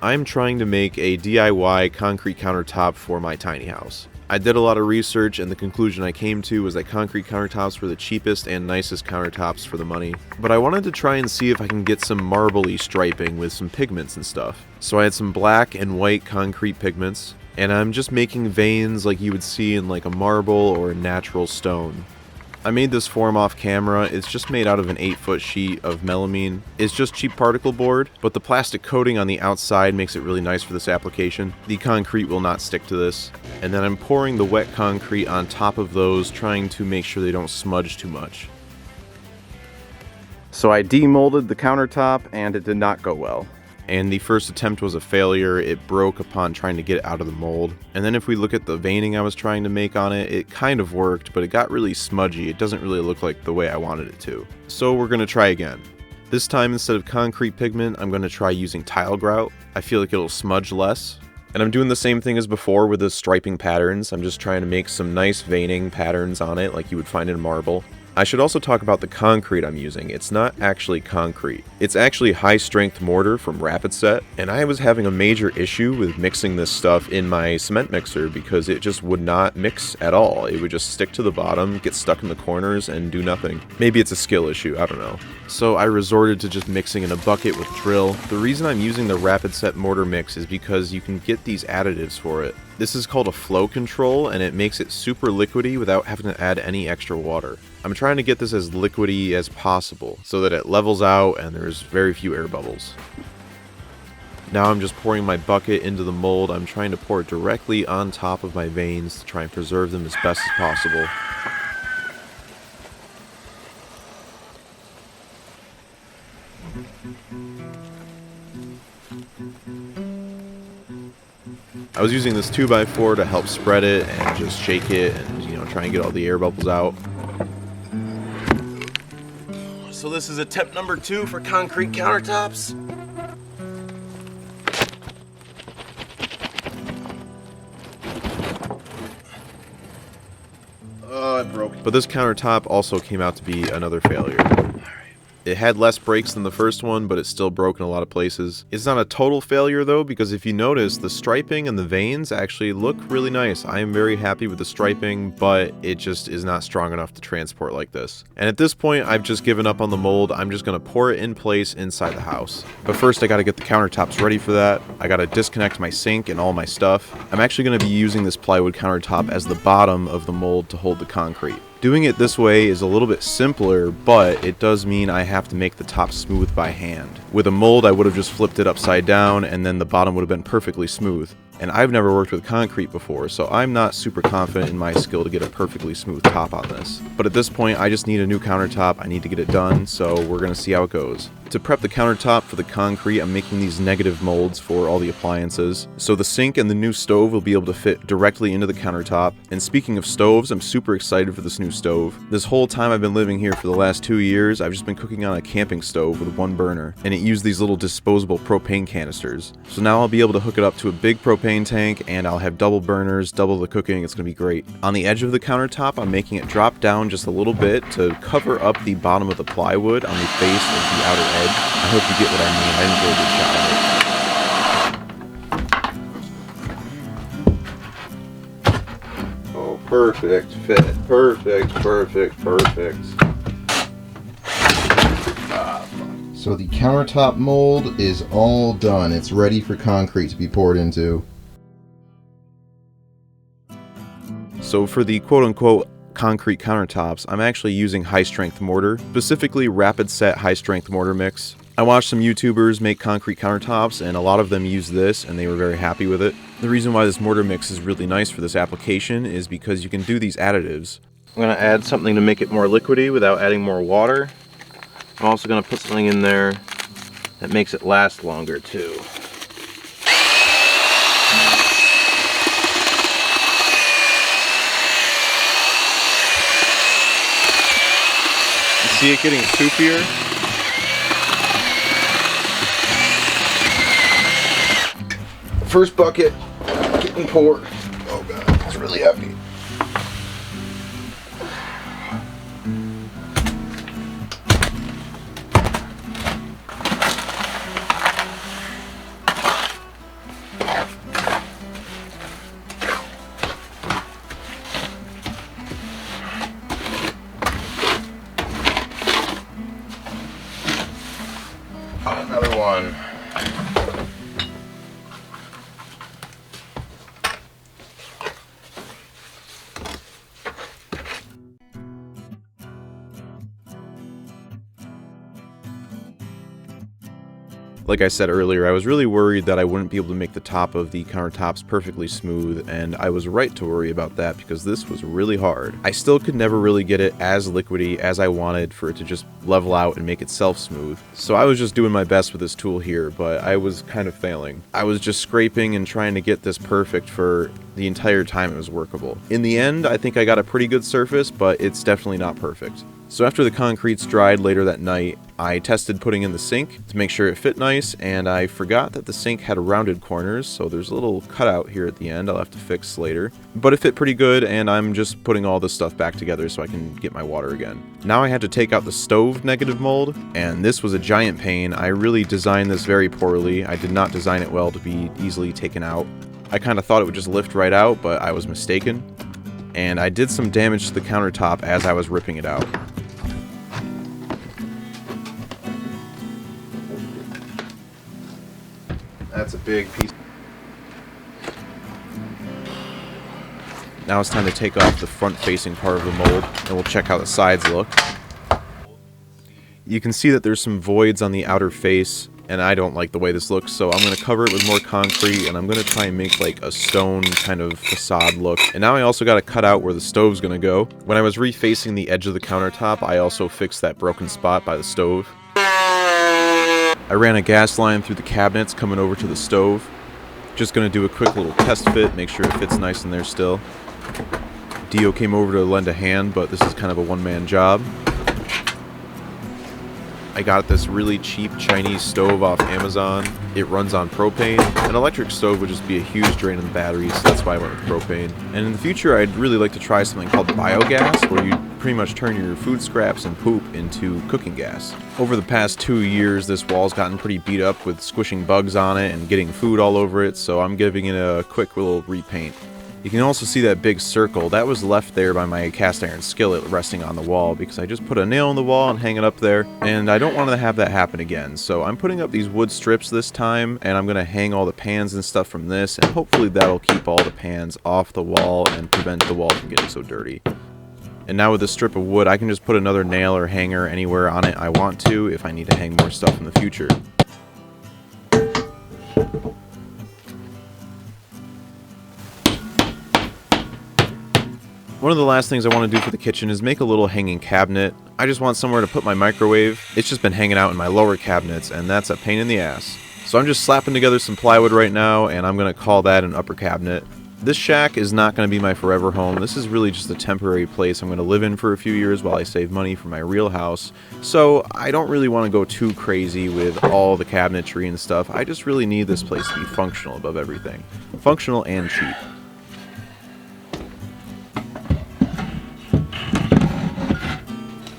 I'm trying to make a DIY concrete countertop for my tiny house. I did a lot of research, and the conclusion I came to was that concrete countertops were the cheapest and nicest countertops for the money. But I wanted to try and see if I can get some marbly striping with some pigments and stuff. So I had some black and white concrete pigments, and I'm just making veins like you would see in like a marble or a natural stone. I made this form off camera. It's just made out of an 8-foot sheet of melamine. It's just cheap particle board, but the plastic coating on the outside makes it really nice for this application. The concrete will not stick to this. And then I'm pouring the wet concrete on top of those, trying to make sure they don't smudge too much. So I demolded the countertop, and it did not go well. And the first attempt was a failure. It broke upon trying to get it out of the mold. And then if we look at the veining I was trying to make on it, it kind of worked, but it got really smudgy. It doesn't really look like the way I wanted it to. So we're going to try again. This time, instead of concrete pigment, I'm going to try using tile grout. I feel like it'll smudge less. And I'm doing the same thing as before with the striping patterns. I'm just trying to make some nice veining patterns on it like you would find in marble. I should also talk about the concrete I'm using. It's not actually concrete. It's actually high-strength mortar from Rapid Set, and I was having a major issue with mixing this stuff in my cement mixer because it just would not mix at all. It would just stick to the bottom, get stuck in the corners, and do nothing. Maybe it's a skill issue, I don't know. So I resorted to just mixing in a bucket with drill. The reason I'm using the Rapid Set mortar mix is because you can get these additives for it. This is called a flow control, and it makes it super liquidy without having to add any extra water. I'm trying to get this as liquidy as possible so that it levels out and there's very few air bubbles. Now I'm just pouring my bucket into the mold. I'm trying to pour it directly on top of my veins to try and preserve them as best as possible. I was using this 2x4 to help spread it and just shake it and, try and get all the air bubbles out. So this is attempt number 2 for concrete countertops. Oh, it broke. But this countertop also came out to be another failure. It had less breaks than the first one, but it's still broken a lot of places. It's not a total failure though, because if you notice, the striping and the veins actually look really nice. I am very happy with the striping, but it just is not strong enough to transport like this. And at this point, I've just given up on the mold. I'm just gonna pour it in place inside the house. But first, I gotta get the countertops ready for that. I gotta disconnect my sink and all my stuff. I'm actually gonna be using this plywood countertop as the bottom of the mold to hold the concrete. Doing it this way is a little bit simpler, but it does mean I have to make the top smooth by hand. With a mold, I would have just flipped it upside down and then the bottom would have been perfectly smooth. And I've never worked with concrete before, so I'm not super confident in my skill to get a perfectly smooth top on this. But at this point, I just need a new countertop. I need to get it done, so we're gonna see how it goes. To prep the countertop for the concrete, I'm making these negative molds for all the appliances. So the sink and the new stove will be able to fit directly into the countertop. And speaking of stoves, I'm super excited for this new stove. This whole time I've been living here for the last 2 years, I've just been cooking on a camping stove with one burner, and it used these little disposable propane canisters. So now I'll be able to hook it up to a big propane tank, and I'll have double burners, double the cooking. It's gonna be great. On the edge of the countertop, I'm making it drop down just a little bit to cover up the bottom of the plywood on the face of the outer edge. I hope you get what I mean. I didn't do a good shot of it. Oh, perfect fit. Perfect. So the countertop mold is all done. It's ready for concrete to be poured into. So for the quote-unquote concrete countertops, I'm actually using high-strength mortar, specifically Rapid Set high-strength mortar mix. I watched some YouTubers make concrete countertops, and a lot of them use this, and they were very happy with it. The reason why this mortar mix is really nice for this application is because you can do these additives. I'm going to add something to make it more liquidy without adding more water. I'm also going to put something in there that makes it last longer too. See it getting soupier? First bucket getting poured. Oh god, it's really heavy. Like I said earlier, I was really worried that I wouldn't be able to make the top of the countertops perfectly smooth, and I was right to worry about that because this was really hard. I still could never really get it as liquidy as I wanted for it to just level out and make itself smooth. So I was just doing my best with this tool here, but I was kind of failing. I was just scraping and trying to get this perfect for the entire time it was workable. In the end, I think I got a pretty good surface, but it's definitely not perfect. So after the concrete's dried later that night, I tested putting in the sink to make sure it fit nice, and I forgot that the sink had rounded corners, so there's a little cutout here at the end I'll have to fix later. But it fit pretty good, and I'm just putting all this stuff back together so I can get my water again. Now I had to take out the stove negative mold, and this was a giant pain. I really designed this very poorly. I did not design it well to be easily taken out. I kind of thought it would just lift right out, but I was mistaken. And I did some damage to the countertop as I was ripping it out. That's a big piece. Now it's time to take off the front-facing part of the mold, and we'll check how the sides look. You can see that there's some voids on the outer face, and I don't like the way this looks, so I'm going to cover it with more concrete, and I'm going to try and make like a stone kind of facade look. And now I also got to cut out where the stove's going to go. When I was refacing the edge of the countertop, I also fixed that broken spot by the stove. I ran a gas line through the cabinets coming over to the stove. Just going to do a quick little test fit, make sure it fits nice in there still. Dio came over to lend a hand, but this is kind of a one-man job. I got this really cheap Chinese stove off Amazon. It runs on propane. An electric stove would just be a huge drain on the batteries, so that's why I went with propane. And in the future, I'd really like to try something called biogas, where you pretty much turn your food scraps and poop into cooking gas. Over the past 2 years, this wall's gotten pretty beat up with squishing bugs on it and getting food all over it, so I'm giving it a quick little repaint. You can also see that big circle. That was left there by my cast iron skillet resting on the wall because I just put a nail in the wall and hang it up there, and I don't want to have that happen again. So I'm putting up these wood strips this time, and I'm going to hang all the pans and stuff from this, and hopefully that'll keep all the pans off the wall and prevent the wall from getting so dirty. And now with this strip of wood, I can just put another nail or hanger anywhere on it I want to if I need to hang more stuff in the future. One of the last things I want to do for the kitchen is make a little hanging cabinet. I just want somewhere to put my microwave. It's just been hanging out in my lower cabinets, and that's a pain in the ass. So I'm just slapping together some plywood right now, and I'm going to call that an upper cabinet. This shack is not going to be my forever home. This is really just a temporary place I'm going to live in for a few years while I save money for my real house. So I don't really want to go too crazy with all the cabinetry and stuff. I just really need this place to be functional above everything. Functional and cheap.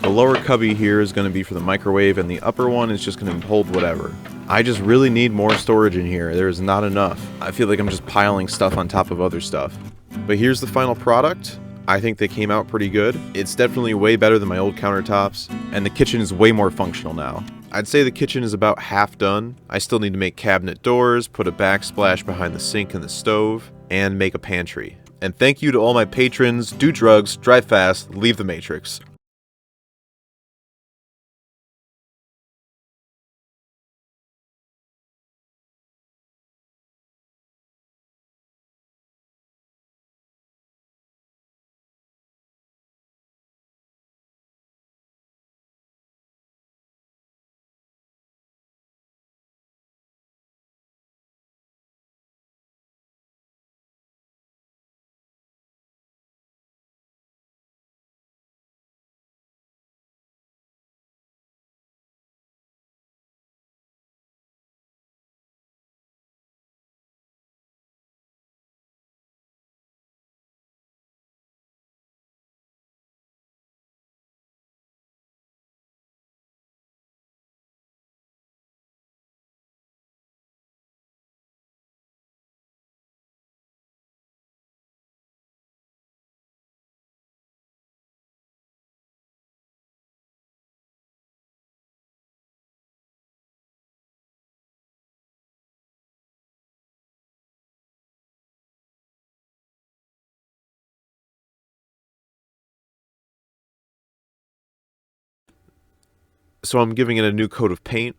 The lower cubby here is going to be for the microwave, and the upper one is just going to hold whatever. I just really need more storage in here. There is not enough. I feel like I'm just piling stuff on top of other stuff. But here's the final product. I think they came out pretty good. It's definitely way better than my old countertops, and the kitchen is way more functional now. I'd say the kitchen is about half done. I still need to make cabinet doors, put a backsplash behind the sink and the stove, and make a pantry. And thank you to all my patrons. Do drugs, drive fast, leave the Matrix. So I'm giving it a new coat of paint.